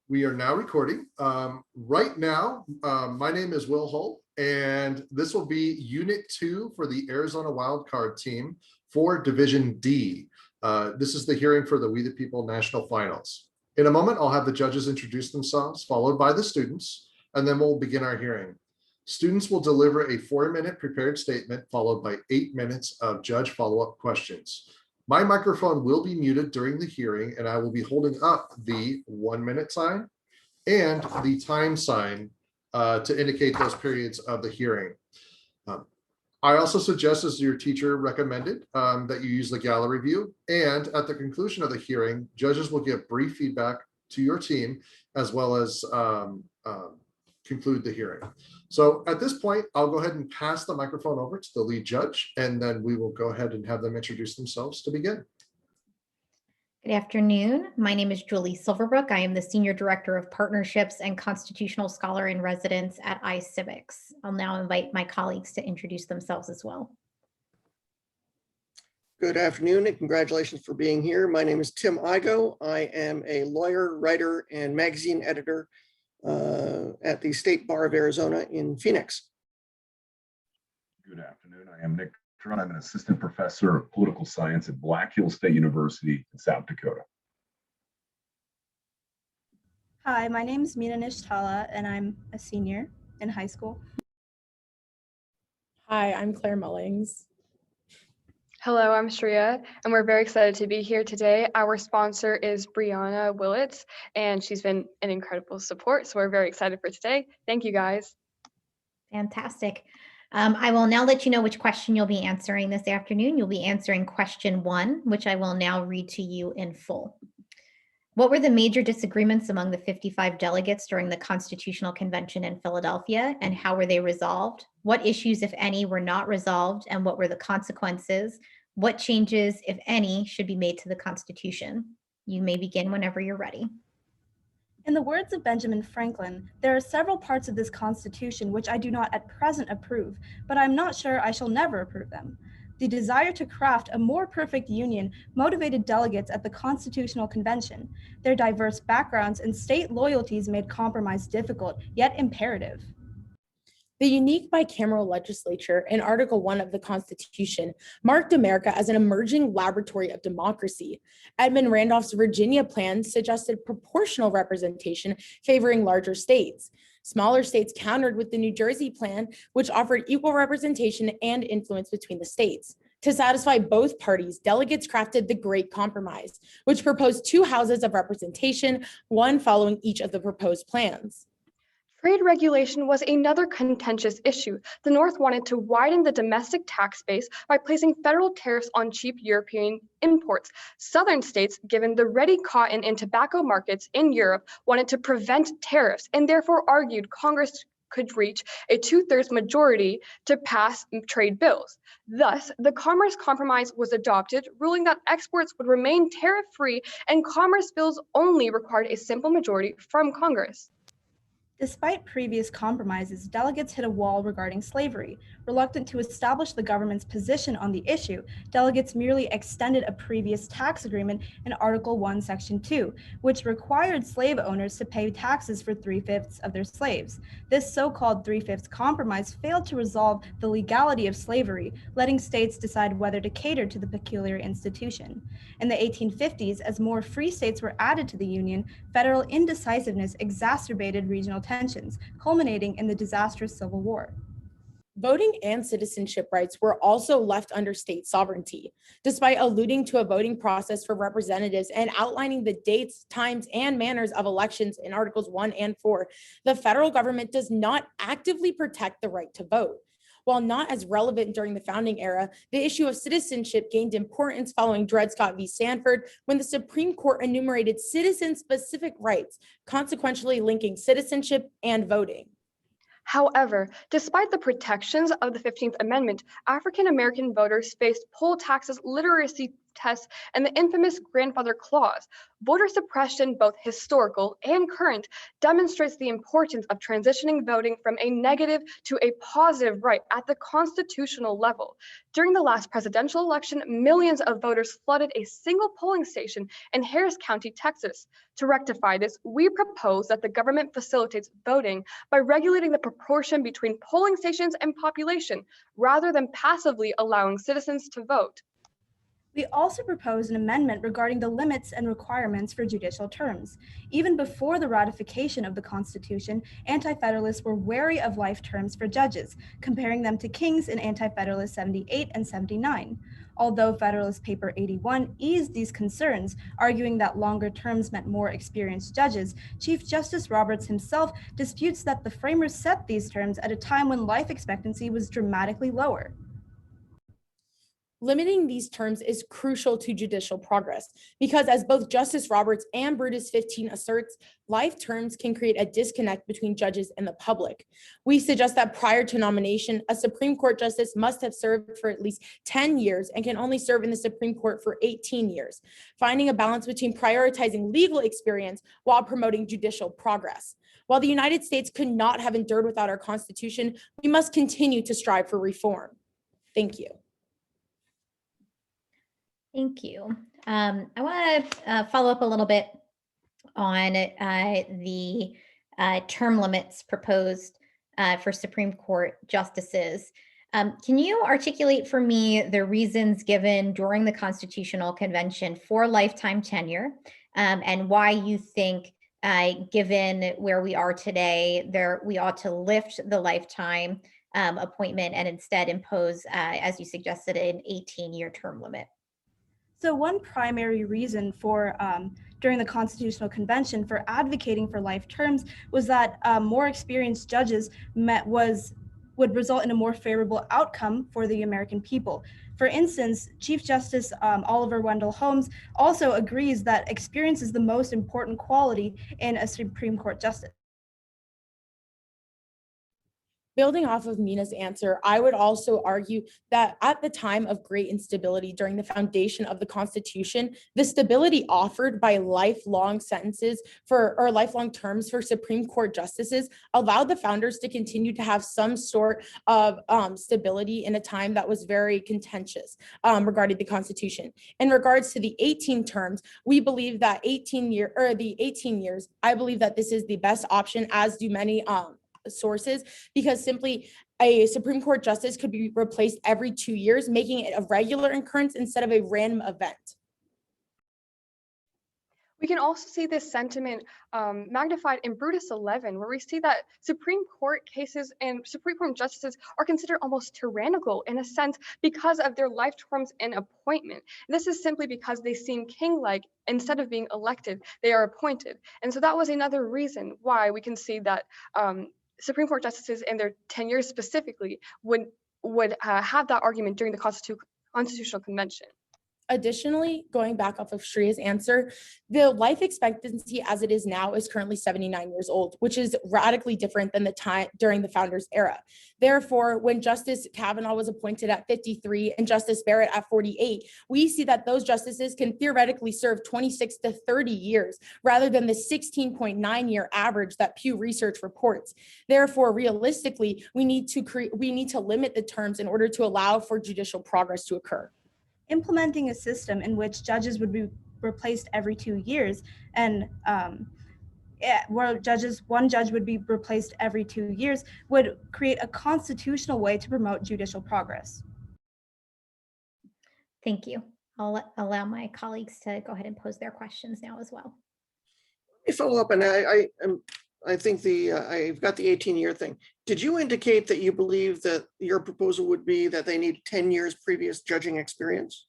We are now recording. Right now, my name is Will Holt, and this will be Unit 2 for the Arizona Wildcard team for Division D. This is the hearing for the We the People National Finals. In a moment, I'll have the judges introduce themselves, followed by the students, and then we'll begin our hearing. Students will deliver a 4-minute prepared statement, followed by 8 minutes of judge follow-up questions. My microphone will be muted during the hearing, and I will be holding up the 1-minute sign and the time sign to indicate those periods of the hearing. I also suggest, as your teacher recommended, that you use the gallery view. And at the conclusion of the hearing, judges will give brief feedback to your team, as well as conclude the hearing. So at this point, I'll go ahead and pass the microphone over to the lead judge, and then we will go ahead and have them introduce themselves to begin. Good afternoon. My name is Julie Silverbrook. I am the Senior Director of Partnerships and Constitutional Scholar in Residence at iCivics. I'll now invite my colleagues to introduce themselves as well. Good afternoon and congratulations for being here. My name is Tim Igo. I am a lawyer, writer, and magazine editor at the State Bar of Arizona in Phoenix. Good afternoon. I am Nick Trun. I'm an assistant professor of political science at Black Hills State University in South Dakota. Hi, my name is Mina Nishtala, and I'm a senior in high school. Hi, I'm Claire Mullings. Hello, I'm Shreya, and we're very excited to be here today. Our sponsor is Brianna Willits, and she's been an incredible support, so we're very excited for today. Thank you, guys. Fantastic. I will now let you know which question you'll be answering this afternoon. You'll be answering question 1, which I will now read to you in full. What were the major disagreements among the 55 delegates during the Constitutional Convention in Philadelphia, and how were they resolved? What issues, if any, were not resolved, and what were the consequences? What changes, if any, should be made to the Constitution? You may begin whenever you're ready. In the words of Benjamin Franklin, there are several parts of this Constitution which I do not at present approve, but I'm not sure I shall never approve them. The desire to craft a more perfect union motivated delegates at the Constitutional Convention. Their diverse backgrounds and state loyalties made compromise difficult, yet imperative. The unique bicameral legislature in Article 1 of the Constitution marked America as an emerging laboratory of democracy. Edmund Randolph's Virginia plan suggested proportional representation favoring larger states. Smaller states countered with the New Jersey plan, which offered equal representation and influence between the states. To satisfy both parties, delegates crafted the Great Compromise, which proposed 2 houses of representation, one following each of the proposed plans. Trade regulation was another contentious issue. The North wanted to widen the domestic tax base by placing federal tariffs on cheap European imports. Southern states, given the ready cotton and tobacco markets in Europe, wanted to prevent tariffs and therefore argued Congress could reach a 2/3 majority to pass trade bills. Thus, the Commerce Compromise was adopted, ruling that exports would remain tariff-free and commerce bills only required a simple majority from Congress. Despite previous compromises, delegates hit a wall regarding slavery. Reluctant to establish the government's position on the issue, delegates merely extended a previous tax agreement in Article 1, Section 2, which required slave owners to pay taxes for 3/5 of their slaves. This so-called 3/5 compromise failed to resolve the legality of slavery, letting states decide whether to cater to the peculiar institution. In the 1850s, as more free states were added to the Union, federal indecisiveness exacerbated regional tensions, culminating in the disastrous Civil War. Voting and citizenship rights were also left under state sovereignty. Despite alluding to a voting process for representatives and outlining the dates, times, and manners of elections in Articles 1 and 4, the federal government does not actively protect the right to vote. While not as relevant during the founding era, the issue of citizenship gained importance following Dred Scott v. Sanford, when the Supreme Court enumerated citizen-specific rights, consequentially linking citizenship and voting. However, despite the protections of the 15th Amendment, African American voters faced poll taxes, literacy tests and the infamous grandfather clause. Voter suppression, both historical and current, demonstrates the importance of transitioning voting from a negative to a positive right at the constitutional level. During the last presidential election, millions of voters flooded a single polling station in Harris County, Texas. To rectify this, we propose that the government facilitates voting by regulating the proportion between polling stations and population, rather than passively allowing citizens to vote. We also propose an amendment regarding the limits and requirements for judicial terms. Even before the ratification of the Constitution, Anti-Federalists were wary of life terms for judges, comparing them to King's in Anti-Federalist 78 and 79. Although Federalist Paper 81 eased these concerns, arguing that longer terms meant more experienced judges, Chief Justice Roberts himself disputes that the framers set these terms at a time when life expectancy was dramatically lower. Limiting these terms is crucial to judicial progress because, as both Justice Roberts and Brutus 15 asserts, life terms can create a disconnect between judges and the public. We suggest that prior to nomination, a Supreme Court justice must have served for at least 10 years and can only serve in the Supreme Court for 18 years, finding a balance between prioritizing legal experience while promoting judicial progress. While the United States could not have endured without our Constitution, we must continue to strive for reform. Thank you. Thank you. I want to follow up a little bit on the term limits proposed for Supreme Court justices. Can you articulate for me the reasons given during the Constitutional Convention for lifetime tenure and why you think, given where we are today, we ought to lift the lifetime appointment and instead impose, as you suggested, an 18-year term limit? So one primary reason for during the Constitutional Convention for advocating for life terms was that more experienced judges would result in a more favorable outcome for the American people. For instance, Chief Justice Oliver Wendell Holmes also agrees that experience is the most important quality in a Supreme Court justice. Building off of Mina's answer, I would also argue that at the time of great instability during the foundation of the Constitution, the stability offered by lifelong sentences or lifelong terms for Supreme Court justices allowed the founders to continue to have some sort of stability in a time that was very contentious regarding the Constitution. In regards to the 18 terms, we believe that 18 years, I believe that this is the best option, as do many sources, because simply a Supreme Court justice could be replaced every 2 years, making it a regular occurrence instead of a random event. We can also see this sentiment magnified in Brutus 11, where we see that Supreme Court cases and Supreme Court justices are considered almost tyrannical in a sense because of their life terms and appointment. This is simply because they seem king-like. Instead of being elected, they are appointed. And so that was another reason why we can see that Supreme Court justices and their tenures specifically would have that argument during the Constitutional Convention. Additionally, going back off of Shreya's answer, the life expectancy as it is now is currently 79 years old, which is radically different than the time during the founders' era. Therefore, when Justice Kavanaugh was appointed at 53 and Justice Barrett at 48, we see that those justices can theoretically serve 26 to 30 years rather than the 16.9-year average that Pew Research reports. Therefore, realistically, we need to limit the terms in order to allow for judicial progress to occur. Implementing a system in which judges would be replaced every 2 years and where one judge would be replaced every 2 years would create a constitutional way to promote judicial progress. Thank you. I'll allow my colleagues to go ahead and pose their questions now as well. Let me follow up, and I think I've got the 18-year thing. Did you indicate that you believe that your proposal would be that they need 10 years previous judging experience?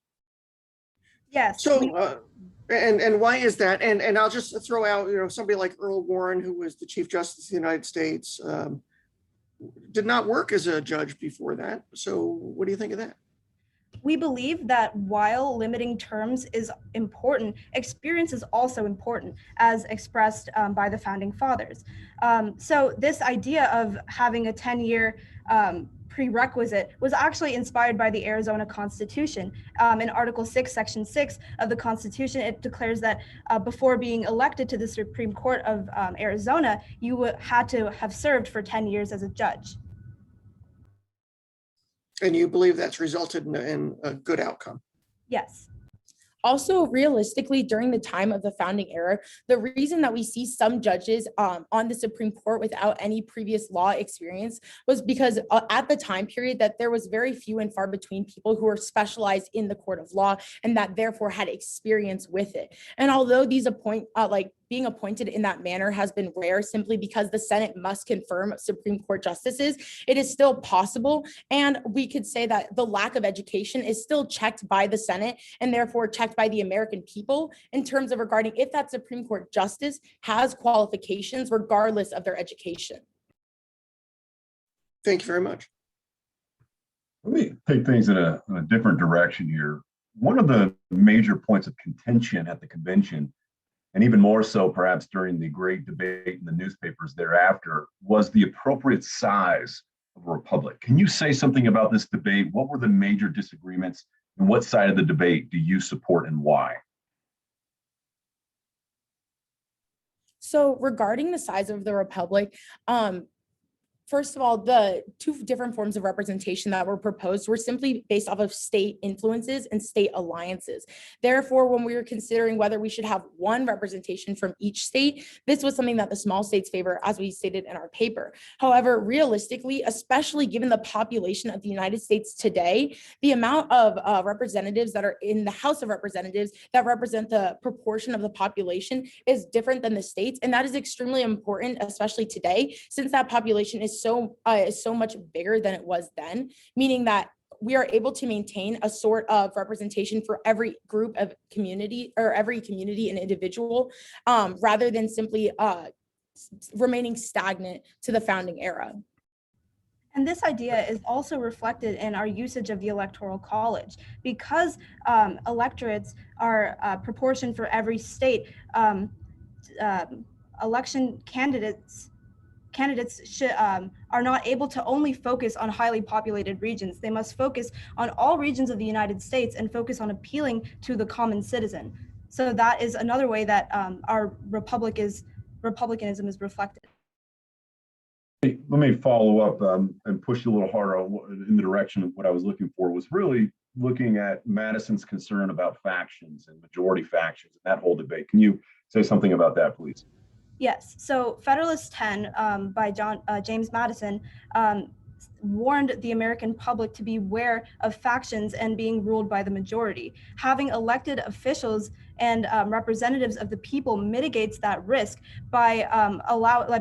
Yes. So, and why is that? And I'll just throw out, somebody like Earl Warren, who was the Chief Justice of the United States, did not work as a judge before that. So what do you think of that? We believe that while limiting terms is important, experience is also important, as expressed by the founding fathers. So this idea of having a 10-year prerequisite was actually inspired by the Arizona Constitution. In Article 6, Section 6 of the Constitution, it declares that before being elected to the Supreme Court of Arizona, you had to have served for 10 years as a judge. And you believe that's resulted in a good outcome? Yes. Also, realistically, during the time of the founding era, the reason that we see some judges on the Supreme Court without any previous law experience was because at the time period that there was very few and far between people who were specialized in the court of law and that therefore had experience with it. And although these being appointed in that manner has been rare simply because the Senate must confirm Supreme Court justices, it is still possible. And we could say that the lack of education is still checked by the Senate and therefore checked by the American people in terms of regarding if that Supreme Court justice has qualifications regardless of their education. Thank you very much. Let me take things in a different direction here. One of the major points of contention at the convention, and even more so perhaps during the great debate in the newspapers thereafter, was the appropriate size of a republic. Can you say something about this debate? What were the major disagreements, and what side of the debate do you support and why? So regarding the size of the republic, first of all, the two different forms of representation that were proposed were simply based off of state influences and state alliances. Therefore, when we were considering whether we should have one representation from each state, this was something that the small states favor, as we stated in our paper. However, realistically, especially given the population of the United States today, the amount of representatives that are in the House of Representatives that represent the proportion of the population is different than the states. And that is extremely important, especially today, since that population is so much bigger than it was then, meaning that we are able to maintain a sort of representation for every group of community or every community and individual, rather than simply remaining stagnant to the founding era. And this idea is also reflected in our usage of the Electoral College. Because electorates are proportioned for every state, election candidates are not able to only focus on highly populated regions. They must focus on all regions of the United States and focus on appealing to the common citizen. So that is another way that our republicanism is reflected. Let me follow up and push you a little harder in the direction of what I was looking for, was really looking at Madison's concern about factions and majority factions and that whole debate. Can you say something about that, please? Yes. So Federalist 10 by James Madison warned the American public to beware of factions and being ruled by the majority. Having elected officials and representatives of the people mitigates that risk by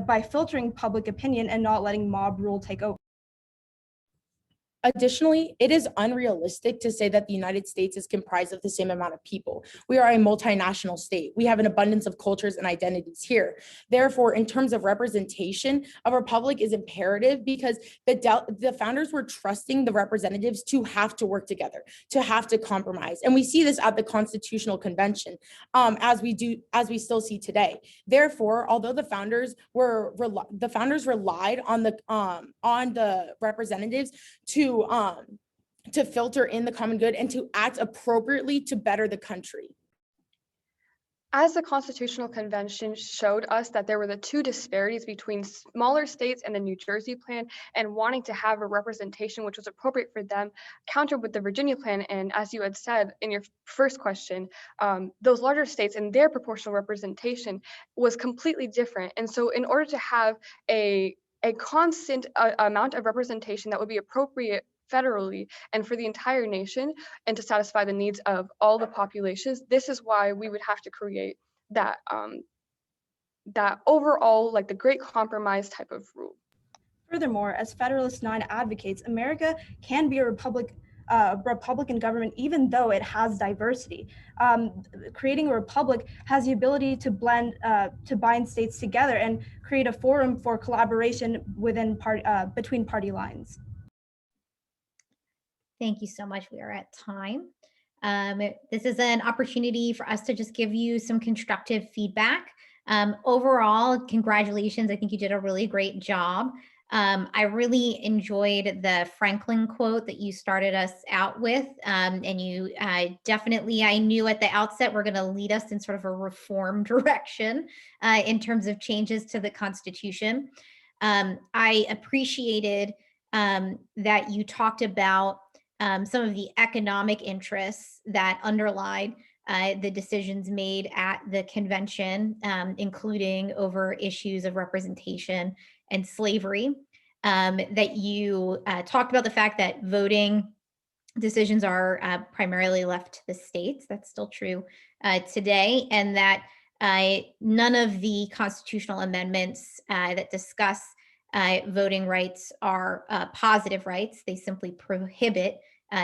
by filtering public opinion and not letting mob rule take over. Additionally, it is unrealistic to say that the United States is comprised of the same amount of people. We are a multinational state. We have an abundance of cultures and identities here. Therefore, in terms of representation, a republic is imperative because the founders were trusting the representatives to have to work together, to have to compromise. And we see this at the Constitutional Convention, as we still see today. Therefore, although the founders relied on the representatives to filter in the common good and to act appropriately to better the country. As the Constitutional Convention showed us that there were the two disparities between smaller states and the New Jersey plan, and wanting to have a representation which was appropriate for them, countered with the Virginia plan. And as you had said in your first question, those larger states and their proportional representation was completely different. And so in order to have a constant amount of representation that would be appropriate federally and for the entire nation and to satisfy the needs of all the populations, this is why we would have to create that that overall, like the Great Compromise type of rule. Furthermore, as Federalist 9 advocates, America can be a Republican government even though it has diversity. Creating a republic has the ability to bind states together and create a forum for collaboration between party lines. Thank you so much. We are at time. This is an opportunity for us to just give you some constructive feedback. Overall, congratulations. I think you did a really great job. I really enjoyed the Franklin quote that you started us out with. And you definitely, I knew at the outset, we're going to lead us in sort of a reform direction in terms of changes to the Constitution. I appreciated that you talked about some of the economic interests that underlie the decisions made at the convention, including over issues of representation and slavery, that you talked about the fact that voting decisions are primarily left to the states. That's still true today, and that none of the constitutional amendments that discuss voting rights are positive rights. They simply prohibit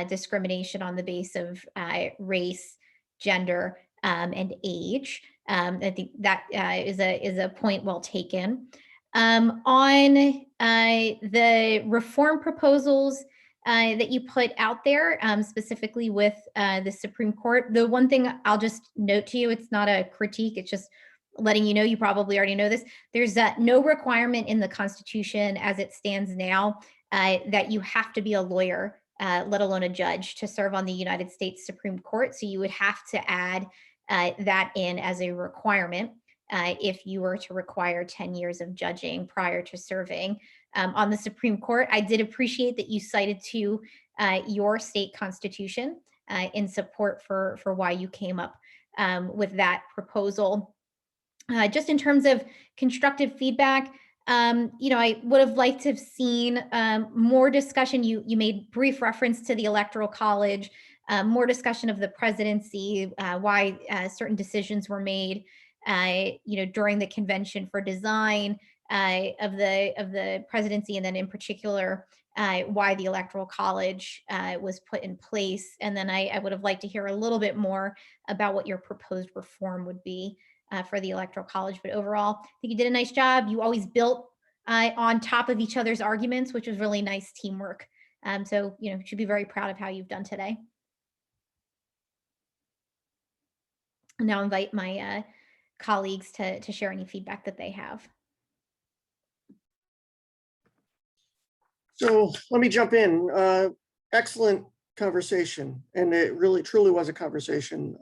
discrimination on the basis of race, gender, and age. I think that is a point well taken. On the reform proposals that you put out there, specifically with the Supreme Court, the one thing I'll just note to you, it's not a critique, it's just letting you know, you probably already know this, there's no requirement in the Constitution as it stands now that you have to be a lawyer, let alone a judge, to serve on the United States Supreme Court. So you would have to add that in as a requirement if you were to require 10 years of judging prior to serving on the Supreme Court. I did appreciate that you cited to your state constitution in support for why you came up with that proposal. Just in terms of constructive feedback, I would have liked to have seen more discussion. You made brief reference to the Electoral College, more discussion of the presidency, why certain decisions were made, during the convention for design of the presidency, and then in particular, why the Electoral College was put in place. And then I would have liked to hear a little bit more about what your proposed reform would be for the Electoral College. But overall, I think you did a nice job. You always built on top of each other's arguments, which was really nice teamwork. So, you should be very proud of how you've done today. And now invite my colleagues to share any feedback that they have. So let me jump in. Excellent conversation, and it really truly was a conversation.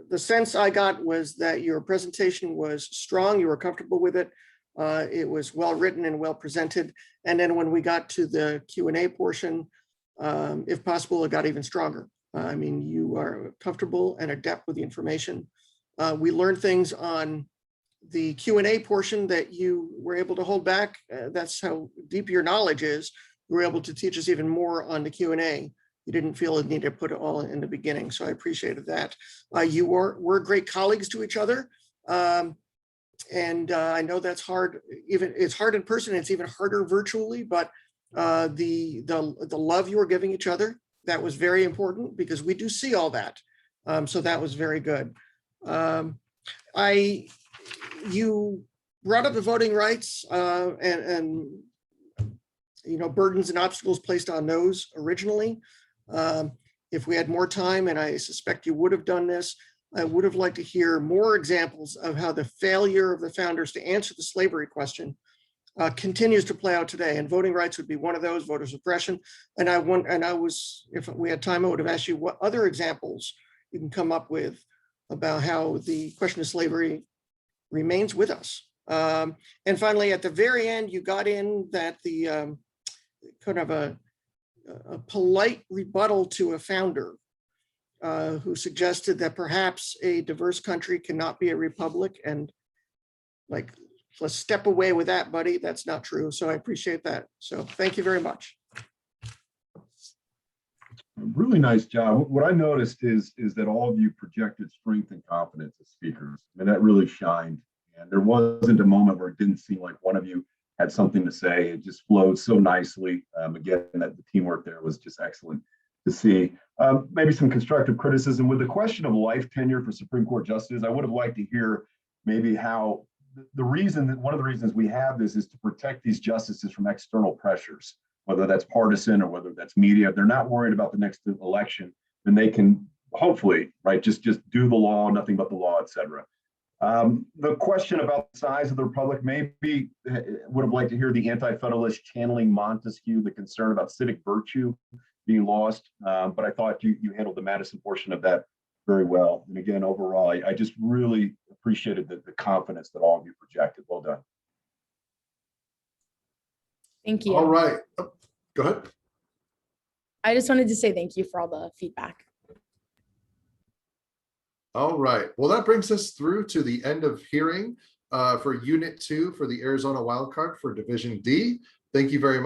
The sense I got was that your presentation was strong, you were comfortable with it. It was well written and well presented. And then when we got to the Q&A portion, if possible, it got even stronger. I mean, you are comfortable and adept with the information. We learned things on the Q&A portion that you were able to hold back. That's how deep your knowledge is. You were able to teach us even more on the Q&A. You didn't feel a need to put it all in the beginning, so I appreciated that. You were great colleagues to each other, and I know that's hard. It's hard in person. It's even harder virtually. But the love you were giving each other, that was very important, because we do see all that. So that was very good. You brought up the voting rights and burdens and obstacles placed on those originally. If we had more time, and I suspect you would have done this, I would have liked to hear more examples of how the failure of the founders to answer the slavery question continues to play out today. And voting rights would be one of those, voter suppression. And if we had time, I would have asked you what other examples you can come up with about how the question of slavery remains with us. And finally, at the very end, you got in that the kind of a polite rebuttal to a founder who suggested that perhaps a diverse country cannot be a republic, and like, let's step away with that, buddy. That's not true. So I appreciate that. So thank you very much. Really nice job. What I noticed is that all of you projected strength and confidence as speakers. I mean, that really shined. And there wasn't a moment where it didn't seem like one of you had something to say. It just flowed so nicely. Again, that the teamwork there was just excellent to see. Maybe some constructive criticism with the question of life tenure for Supreme Court justices. I would have liked to hear maybe how one of the reasons we have this is to protect these justices from external pressures, whether that's partisan or whether that's media. If they're not worried about the next election, then they can hopefully, right, just do the law, nothing but the law, et cetera. The question about the size of the republic, maybe would have liked to hear the anti-federalist channeling Montesquieu, the concern about civic virtue being lost. But I thought you handled the Madison portion of that very well. And again, overall, I just really appreciated the confidence that all of you projected. Well done. Thank you. All right. Oh, go ahead. I just wanted to say thank you for all the feedback. All right. Well, that brings us through to the end of hearing for Unit 2 for the Arizona Wildcard for Division D. Thank you very much.